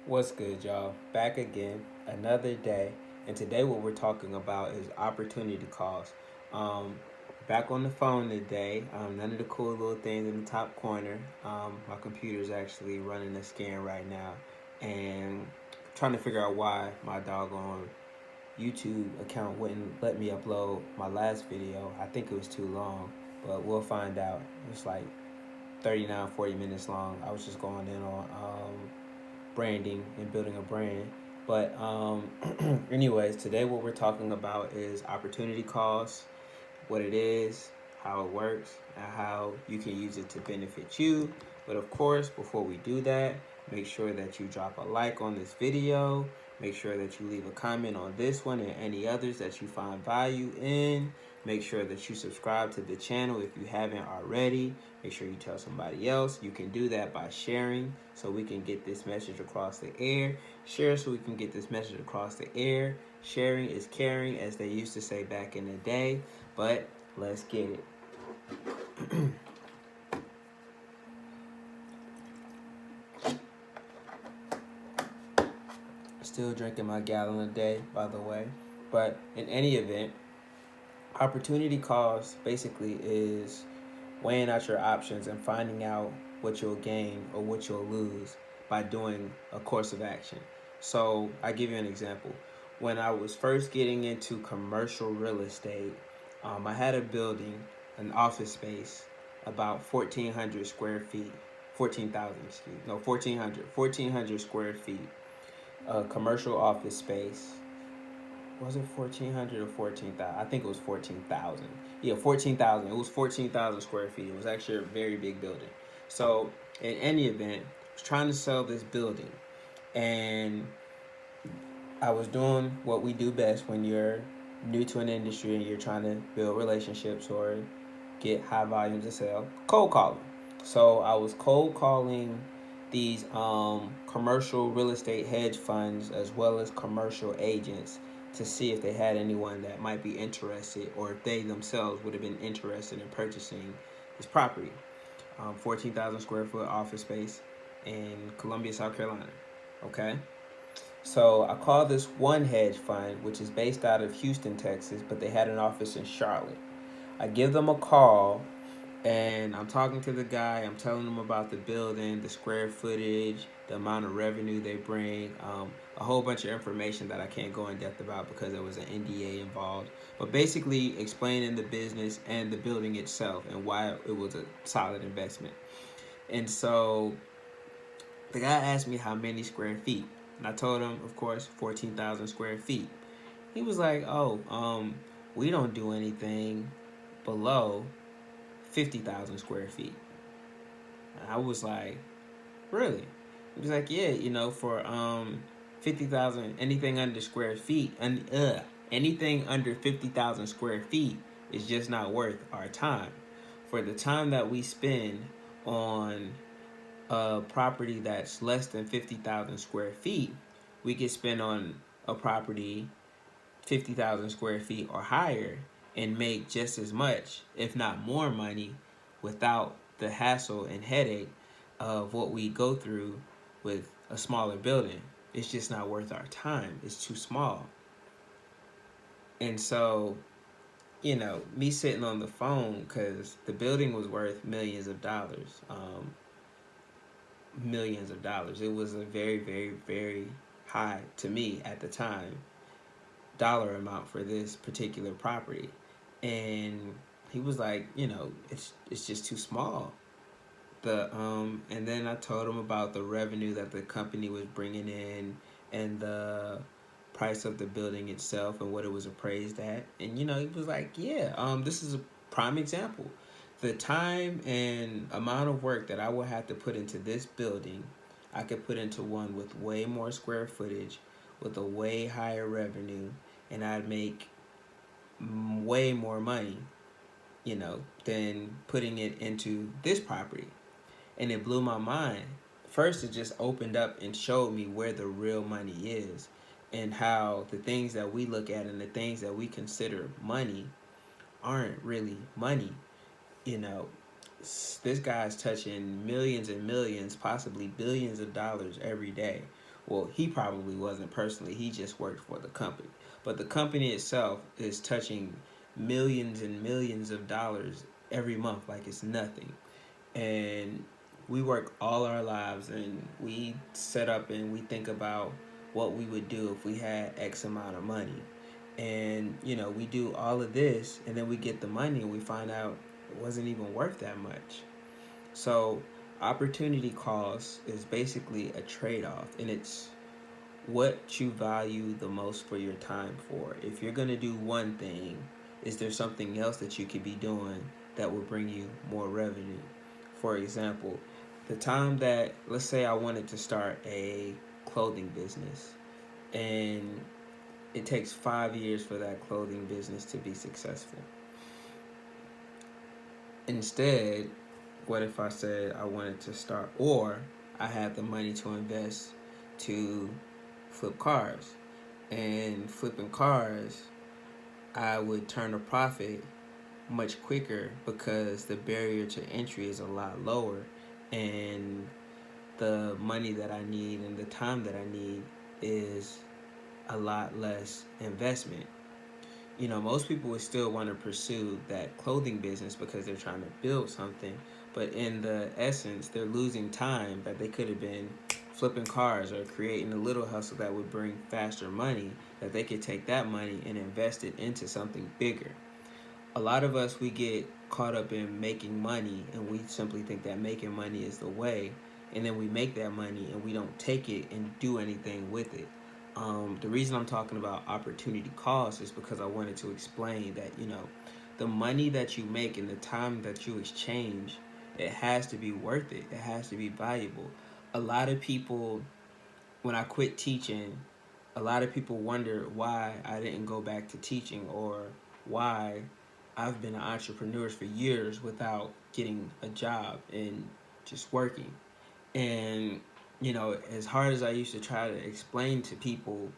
What's good, y'all? Back again, another day, and today what we're talking about is opportunity cost. Um, Back on the phone today. None of the cool little things in the top corner. My computer's actually running a scan right now, and trying to figure out why my doggone YouTube account wouldn't let me upload my last video. I think it was too long, but we'll find out. It's like 39, 40 minutes long. I was just going in on branding and building a brand. But anyways, today what we're talking about is opportunity cost, what it is, how it works, and how you can use it to benefit you. But of course, before we do that, make sure that you drop a like on this video. Make sure that you leave a comment on this one and any others that you find value in. Make sure that you subscribe to the channel if you haven't already. Make sure you tell somebody else. You can do that by sharing so we can get this message across the air. Share so we can get this message across the air. Sharing is caring, as they used to say back in the day. But let's get it. Still drinking my gallon a day, by the way. But in any event, opportunity cost basically is weighing out your options and finding out what you'll gain or what you'll lose by doing a course of action. So I give you an example. When I was first getting into commercial real estate, I had a building, an office space, about 1,400 square feet, 14,000, excuse me, no, 1,400 square feet, a commercial office space. Was it 1,400 or 14,000? I think it was 14,000. Yeah, 14,000. It was 14,000 square feet. It was actually a very big building. So, in any event, I was trying to sell this building, and I was doing what we do best when you're new to an industry and you're trying to build relationships or get high volumes of sale, cold calling. So I was cold calling these commercial real estate hedge funds as well as commercial agents to see if they had anyone that might be interested or if they themselves would have been interested in purchasing this property. 14,000 square foot office space in Columbia, South Carolina. Okay. So I called this one hedge fund, which is based out of Houston, Texas, but they had an office in Charlotte. I give them a call and I'm talking to the guy. I'm telling him about the building, the square footage, the amount of revenue they bring, a whole bunch of information that I can't go in depth about because there was an NDA involved. But basically explaining the business and the building itself and why it was a solid investment. And so the guy asked me how many square feet. And I told him, of course, 14,000 square feet. He was like, oh, we don't do anything below 50,000 square feet. And I was like, really? He was like, yeah, for 50,000, anything under square feet, anything under 50,000 square feet is just not worth our time. For the time that we spend on a property that's less than 50,000 square feet, we could spend on a property 50,000 square feet or higher and make just as much, if not more money, without the hassle and headache of what we go through with a smaller building. It's just not worth our time. It's too small. And so, me sitting on the phone, because the building was worth millions of dollars. Millions of dollars. It was a very, very, very high, to me at the time, dollar amount for this particular property. And he was like, it's just too small. And then I told him about the revenue that the company was bringing in and the price of the building itself and what it was appraised at. And he was like, yeah, this is a prime example. The time and amount of work that I would have to put into this building, I could put into one with way more square footage, with a way higher revenue, and I'd make way more money, than putting it into this property. And it blew my mind. First, it just opened up and showed me where the real money is and how the things that we look at and the things that we consider money aren't really money. You know, this guy's touching millions and millions, possibly billions of dollars every day Well, he probably wasn't personally. He just worked for the company. But the company itself is touching millions and millions of dollars every month like it's nothing. And we work all our lives and we set up and we think about what we would do if we had X amount of money. And, we do all of this and then we get the money and we find out it wasn't even worth that much. So, opportunity cost is basically a trade off, and it's what you value the most for your time for. If you're going to do one thing, is there something else that you could be doing that will bring you more revenue? For example, the time that, let's say I wanted to start a clothing business, and it takes 5 years for that clothing business to be successful. Instead, what if I said I wanted to start, or I had the money to invest to flip cars? And flipping cars, I would turn a profit much quicker because the barrier to entry is a lot lower, and the money that I need and the time that I need is a lot less investment. Most people would still want to pursue that clothing business because they're trying to build something, but in the essence, they're losing time that they could have been flipping cars or creating a little hustle that would bring faster money, that they could take that money and invest it into something bigger. A lot of us, we get caught up in making money and we simply think that making money is the way, and then we make that money and we don't take it and do anything with it. The reason I'm talking about opportunity cost is because I wanted to explain that, the money that you make and the time that you exchange, it has to be worth it. It has to be valuable. A lot of people, when I quit teaching, a lot of people wonder why I didn't go back to teaching, or why I've been an entrepreneur for years without getting a job and just working. And, as hard as I used to try to explain to people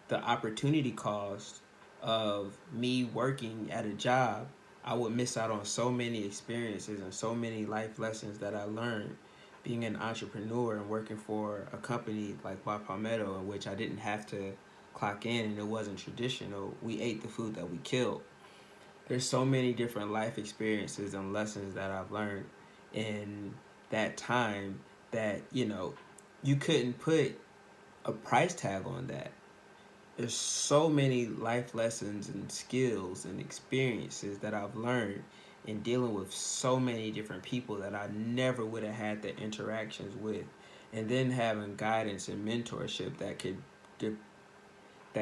the opportunity cost of me working at a job, I would miss out on so many experiences and so many life lessons that I learned being an entrepreneur and working for a company like La Palmetto, in which I didn't have to clock in and it wasn't traditional. We ate the food that we killed. There's so many different life experiences and lessons that I've learned in that time that, you couldn't put a price tag on that. There's so many life lessons and skills and experiences that I've learned in dealing with so many different people that I never would have had the interactions with. And then having guidance and mentorship that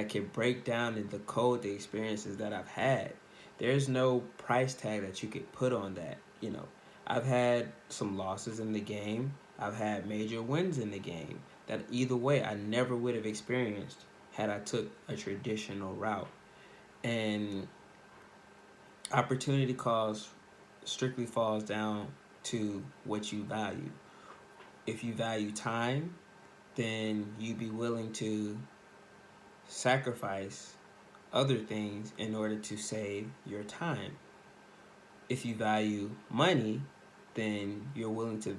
can break down and decode the experiences that I've had. There's no price tag that you could put on that. I've had some losses in the game. I've had major wins in the game that either way I never would have experienced had I took a traditional route. And opportunity cost strictly falls down to what you value. If you value time, then you'd be willing to sacrifice other things in order to save your time. If you value money, then you're willing to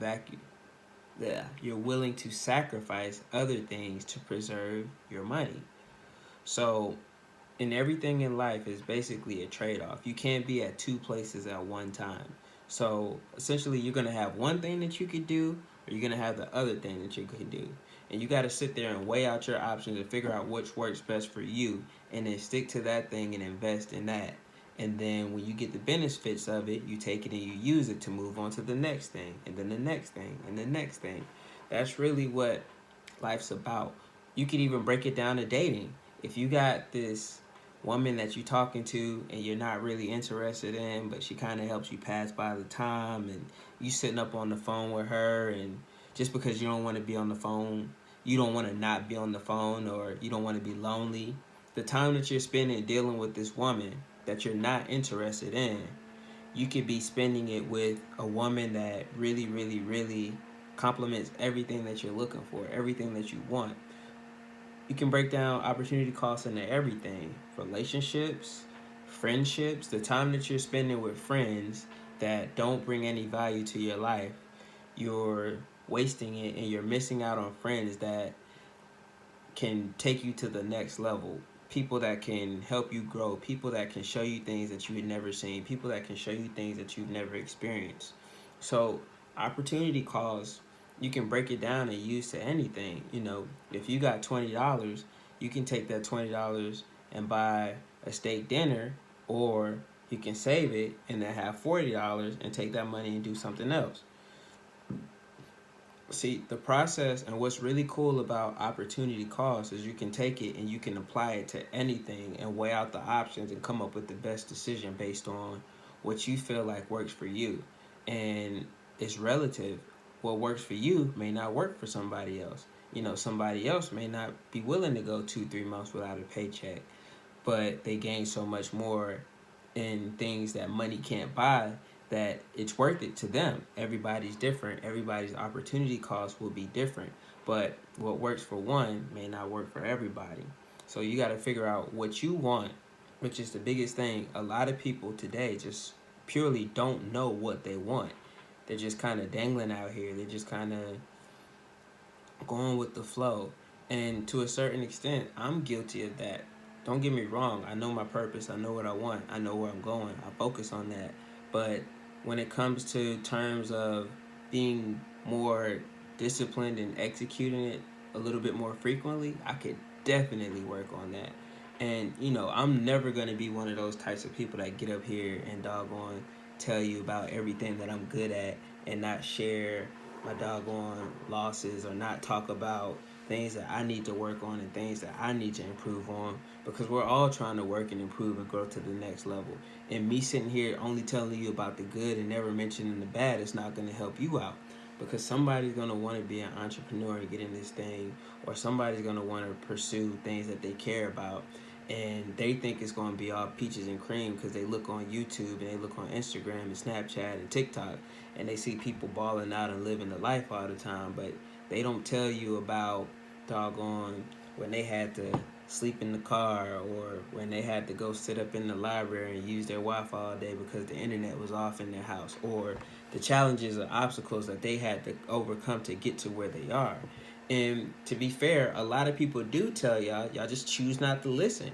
sacrifice other things to preserve your money. So, in everything in life is basically a trade-off. You can't be at two places at one time. So, essentially you're going to have one thing that you could do, or you're going to have the other thing that you could do. And you got to sit there and weigh out your options and figure out which works best for you, and then stick to that thing and invest in that. And then when you get the benefits of it, you take it and you use it to move on to the next thing, and then the next thing, and the next thing. That's really what life's about. You could even break it down to dating. If you got this woman that you're talking to and you're not really interested in, but she kind of helps you pass by the time, and you sitting up on the phone with her, and just because you don't want to be on the phone, you don't want to not be on the phone, or you don't want to be lonely, the time that you're spending dealing with this woman that you're not interested in, you could be spending it with a woman that really, really, really complements everything that you're looking for, everything that you want. You can break down opportunity costs into everything: relationships, friendships, the time that you're spending with friends that don't bring any value to your life. You're wasting it and you're missing out on friends that can take you to the next level. People that can help you grow. People that can show you things that you had never seen. People that can show you things that you've never experienced. So opportunity cost, you can break it down and use to anything. You know, if you got $20, you can take that $20 and buy a steak dinner, or you can save it and then have $40 and take that money and do something else. See, the process and what's really cool about opportunity cost is you can take it and you can apply it to anything and weigh out the options and come up with the best decision based on what you feel like works for you. And it's relative. What works for you may not work for somebody else. You know, somebody else may not be willing to go 2-3 months without a paycheck, but they gain so much more in things that money can't buy that it's worth it to them. Everybody's different. Everybody's opportunity cost will be different. But what works for one may not work for everybody. So you got to figure out what you want, which is the biggest thing. A lot of people today just purely don't know what they want. They're just kind of dangling out here. They're just kind of going with the flow. And to a certain extent, I'm guilty of that. Don't get me wrong. I know my purpose. I know what I want. I know where I'm going. I focus on that. But when it comes to terms of being more disciplined and executing it a little bit more frequently, I could definitely work on that. And, you know, I'm never going to be one of those types of people that get up here and doggone tell you about everything that I'm good at and not share my doggone losses or not talk about things that I need to work on and things that I need to improve on, because we're all trying to work and improve and grow to the next level. And me sitting here only telling you about the good and never mentioning the bad is not going to help you out, because somebody's going to want to be an entrepreneur and get in this thing, or somebody's going to want to pursue things that they care about, and they think it's going to be all peaches and cream because they look on YouTube and they look on Instagram and Snapchat and TikTok and they see people balling out and living the life all the time, but they don't tell you about doggone when they had to sleep in the car, or when they had to go sit up in the library and use their Wi-Fi all day because the internet was off in their house, or the challenges or obstacles that they had to overcome to get to where they are. And to be fair, a lot of people do tell y'all just choose not to listen.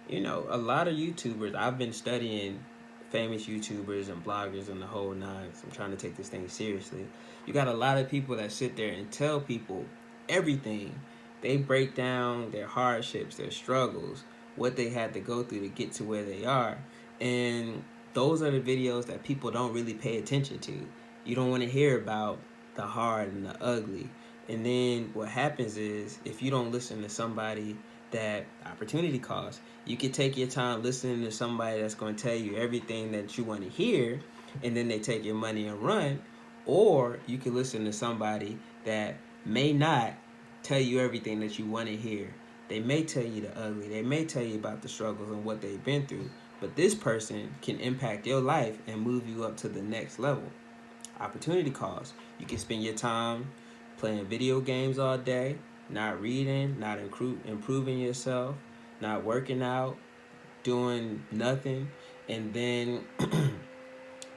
You know, a lot of YouTubers, I've been studying famous YouTubers and bloggers and the whole nine. So I'm trying to take this thing seriously. You got a lot of people that sit there and tell people everything. They break down their hardships, their struggles, what they had to go through to get to where they are. And those are the videos that people don't really pay attention to. You don't want to hear about the hard and the ugly. And then what happens is, if you don't listen to somebody that opportunity costs, you can take your time listening to somebody that's going to tell you everything that you want to hear, and then they take your money and run. Or you can listen to somebody that may not tell you everything that you want to hear. They may tell you the ugly. They may tell you about the struggles and what they've been through. But this person can impact your life and move you up to the next level. Opportunity cost. You can spend your time playing video games all day, not reading, not improving yourself, not working out, doing nothing, and then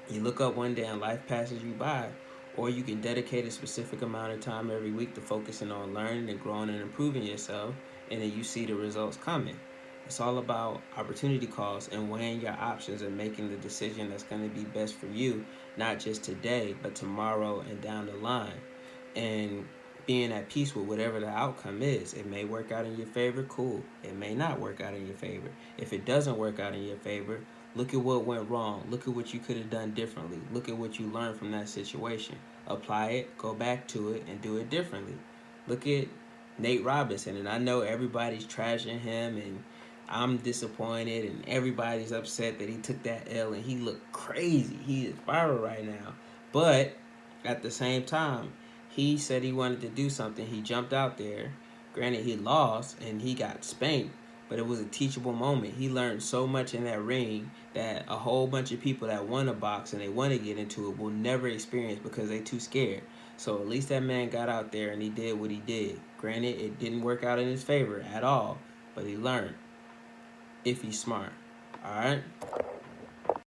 you look up one day and life passes you by. Or you can dedicate a specific amount of time every week to focusing on learning and growing and improving yourself, and then you see the results coming. It's all about opportunity costs and weighing your options and making the decision that's going to be best for you, not just today, but tomorrow and down the line. And being at peace with whatever the outcome is. It may work out in your favor, cool. It may not work out in your favor. If it doesn't work out in your favor, look at what went wrong. Look at what you could have done differently. Look at what you learned from that situation. Apply it, go back to it, and do it differently. Look at Nate Robinson, and I know everybody's trashing him, and I'm disappointed, and everybody's upset that he took that L, and he looked crazy. He is viral right now. But at the same time, he said he wanted to do something. He jumped out there. Granted, he lost, and he got spanked, but it was a teachable moment. He learned so much in that ring that a whole bunch of people that want to box and they want to get into it will never experience because they too scared. So at least that man got out there and he did what he did. Granted, it didn't work out in his favor at all, but he learned if he's smart. All right?